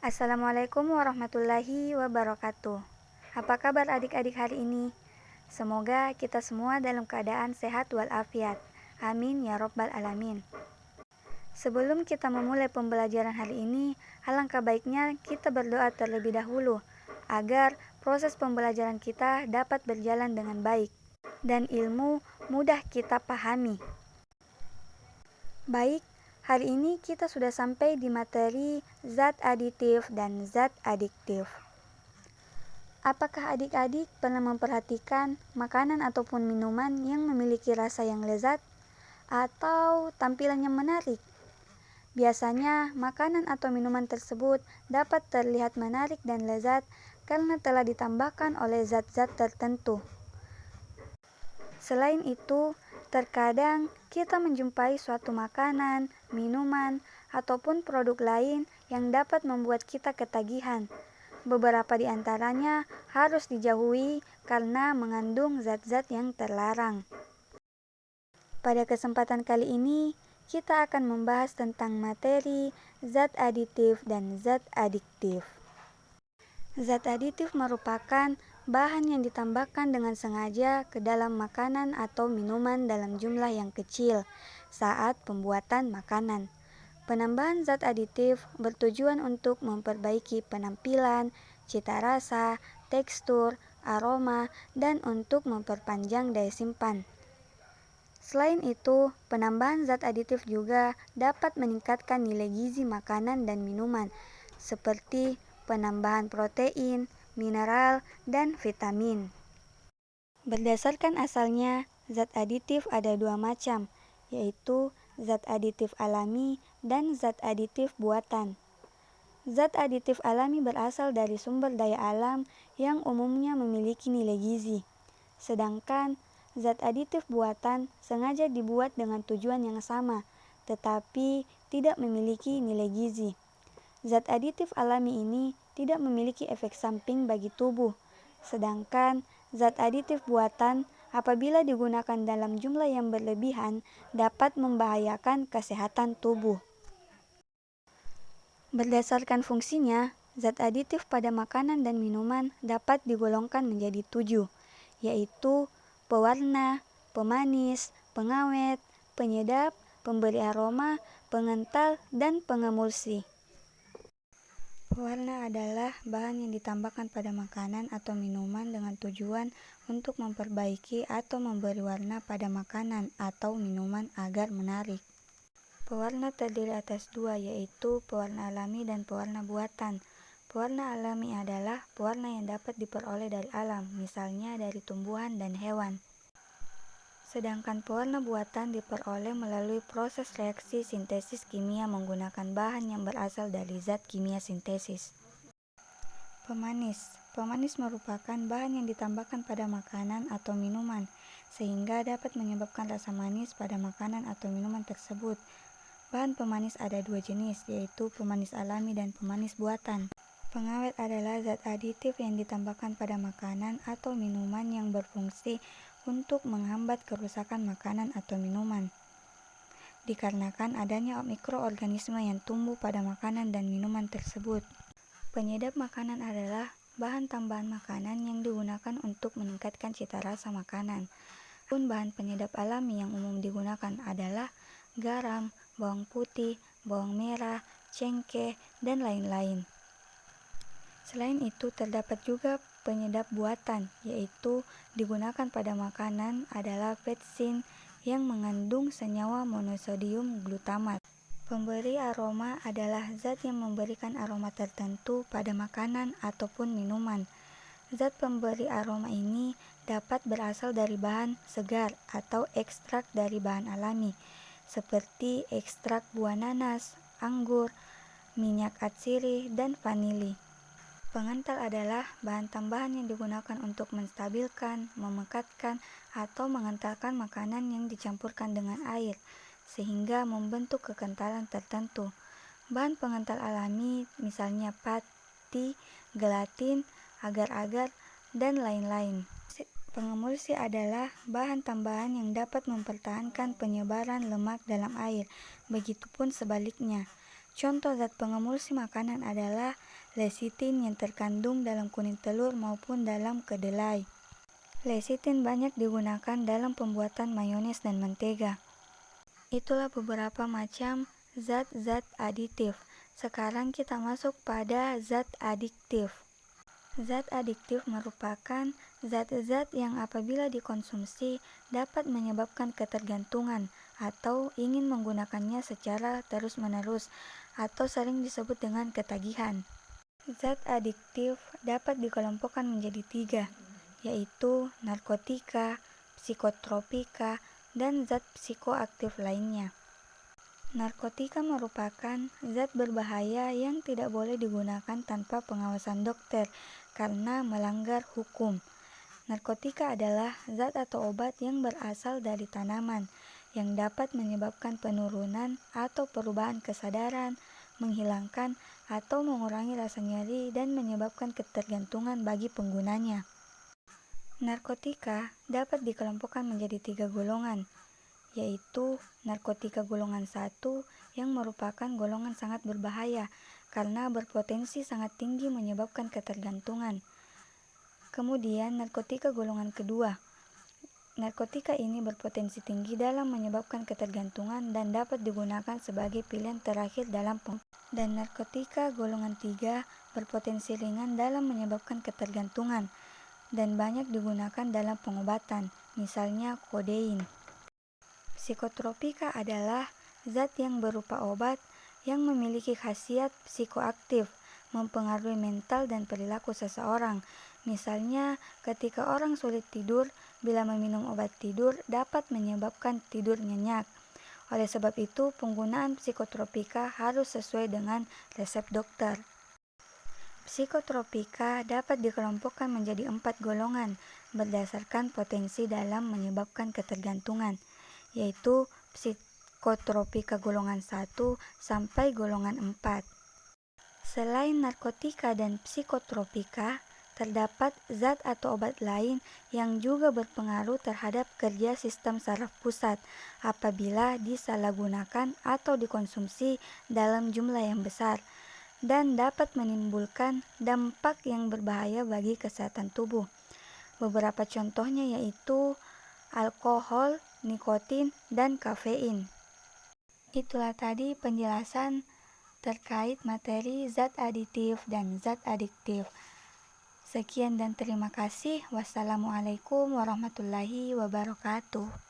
Assalamualaikum warahmatullahi wabarakatuh. Apa kabar adik-adik hari ini? Semoga kita semua dalam keadaan sehat walafiat. Amin ya robbal alamin. Sebelum kita memulai pembelajaran hari ini, alangkah baiknya kita berdoa terlebih dahulu agar proses pembelajaran kita dapat berjalan dengan baik dan ilmu mudah kita pahami. Baik, hari ini kita sudah sampai di materi zat aditif dan zat adiktif. Apakah adik-adik pernah memperhatikan makanan ataupun minuman yang memiliki rasa yang lezat atau tampilan yang menarik? Biasanya, makanan atau minuman tersebut dapat terlihat menarik dan lezat karena telah ditambahkan oleh zat-zat tertentu. Selain itu, terkadang kita menjumpai suatu makanan, minuman, ataupun produk lain yang dapat membuat kita ketagihan. Beberapa di antaranya harus dijauhi karena mengandung zat-zat yang terlarang. Pada kesempatan kali ini, kita akan membahas tentang materi zat aditif dan zat adiktif. Zat aditif merupakan bahan yang ditambahkan dengan sengaja ke dalam makanan atau minuman dalam jumlah yang kecil saat pembuatan makanan. Penambahan zat aditif bertujuan untuk memperbaiki penampilan, cita rasa, tekstur, aroma, dan untuk memperpanjang daya simpan. Selain itu, penambahan zat aditif juga dapat meningkatkan nilai gizi makanan dan minuman, seperti penambahan protein, mineral, dan vitamin. Berdasarkan asalnya, zat aditif ada dua macam, yaitu zat aditif alami dan zat aditif buatan. Zat aditif alami berasal dari sumber daya alam yang umumnya memiliki nilai gizi, sedangkan zat aditif buatan sengaja dibuat dengan tujuan yang sama, tetapi tidak memiliki nilai gizi. Zat aditif alami ini tidak memiliki efek samping bagi tubuh, sedangkan zat aditif buatan apabila digunakan dalam jumlah yang berlebihan dapat membahayakan kesehatan tubuh. Berdasarkan fungsinya, zat aditif pada makanan dan minuman dapat digolongkan menjadi 7, yaitu pewarna, pemanis, pengawet, penyedap, pemberi aroma, pengental, dan pengemulsi. Pewarna adalah bahan yang ditambahkan pada makanan atau minuman dengan tujuan untuk memperbaiki atau memberi warna pada makanan atau minuman agar menarik. Pewarna terdiri atas dua, yaitu pewarna alami dan pewarna buatan. Pewarna alami adalah pewarna yang dapat diperoleh dari alam, misalnya dari tumbuhan dan hewan. Sedangkan pewarna buatan diperoleh melalui proses reaksi sintesis kimia menggunakan bahan yang berasal dari zat kimia sintesis. Pemanis. Pemanis merupakan bahan yang ditambahkan pada makanan atau minuman, sehingga dapat menyebabkan rasa manis pada makanan atau minuman tersebut. Bahan pemanis ada dua jenis, yaitu pemanis alami dan pemanis buatan. Pengawet adalah zat aditif yang ditambahkan pada makanan atau minuman yang berfungsi untuk menghambat kerusakan makanan atau minuman, dikarenakan adanya mikroorganisme yang tumbuh pada makanan dan minuman tersebut. Penyedap makanan adalah bahan tambahan makanan yang digunakan untuk meningkatkan cita rasa makanan. Bahan penyedap alami yang umum digunakan adalah garam, bawang putih, bawang merah, cengkeh, dan lain-lain. Selain itu, terdapat juga penyedap buatan, yaitu digunakan pada makanan adalah vetsin yang mengandung senyawa monosodium glutamat. Pemberi aroma adalah zat yang memberikan aroma tertentu pada makanan ataupun minuman. Zat pemberi aroma ini dapat berasal dari bahan segar atau ekstrak dari bahan alami, seperti ekstrak buah nanas, anggur, minyak atsiri, dan vanili. Pengental adalah bahan tambahan yang digunakan untuk menstabilkan, memekatkan, atau mengentalkan makanan yang dicampurkan dengan air, sehingga membentuk kekentalan tertentu. Bahan pengental alami misalnya pati, gelatin, agar-agar, dan lain-lain. Pengemulsi adalah bahan tambahan yang dapat mempertahankan penyebaran lemak dalam air, begitupun sebaliknya. Contoh zat pengemulsi makanan adalah lecitin yang terkandung dalam kuning telur maupun dalam kedelai. Lecitin banyak digunakan dalam pembuatan mayones dan mentega. Itulah beberapa macam zat-zat aditif. Sekarang kita masuk pada zat adiktif. Zat adiktif merupakan zat-zat yang apabila dikonsumsi dapat menyebabkan ketergantungan atau ingin menggunakannya secara terus-menerus atau sering disebut dengan ketagihan. Zat adiktif dapat dikelompokkan menjadi 3, yaitu narkotika, psikotropika, dan zat psikoaktif lainnya. Narkotika merupakan zat berbahaya yang tidak boleh digunakan tanpa pengawasan dokter karena melanggar hukum. Narkotika adalah zat atau obat yang berasal dari tanaman yang dapat menyebabkan penurunan atau perubahan kesadaran, menghilangkan atau mengurangi rasa nyeri dan menyebabkan ketergantungan bagi penggunanya. Narkotika dapat dikelompokkan menjadi 3 golongan, yaitu narkotika golongan 1 yang merupakan golongan sangat berbahaya karena berpotensi sangat tinggi menyebabkan ketergantungan. Kemudian narkotika golongan kedua. Narkotika ini berpotensi tinggi dalam menyebabkan ketergantungan dan dapat digunakan sebagai pilihan terakhir dalam dan narkotika golongan 3 berpotensi ringan dalam menyebabkan ketergantungan dan banyak digunakan dalam pengobatan, misalnya kodein. Psikotropika adalah zat yang berupa obat yang memiliki khasiat psikoaktif, mempengaruhi mental dan perilaku seseorang. Misalnya, ketika orang sulit tidur, bila meminum obat tidur dapat menyebabkan tidur nyenyak. Oleh sebab itu, penggunaan psikotropika harus sesuai dengan resep dokter. Psikotropika dapat dikelompokkan menjadi 4 golongan berdasarkan potensi dalam menyebabkan ketergantungan, yaitu psikotropika golongan 1 sampai golongan 4. Selain narkotika dan psikotropika, terdapat zat atau obat lain yang juga berpengaruh terhadap kerja sistem saraf pusat apabila disalahgunakan atau dikonsumsi dalam jumlah yang besar dan dapat menimbulkan dampak yang berbahaya bagi kesehatan tubuh. Beberapa contohnya yaitu alkohol, nikotin, dan kafein. Itulah tadi penjelasan terkait materi zat aditif dan zat adiktif. Sekian dan terima kasih. Wassalamualaikum warahmatullahi wabarakatuh.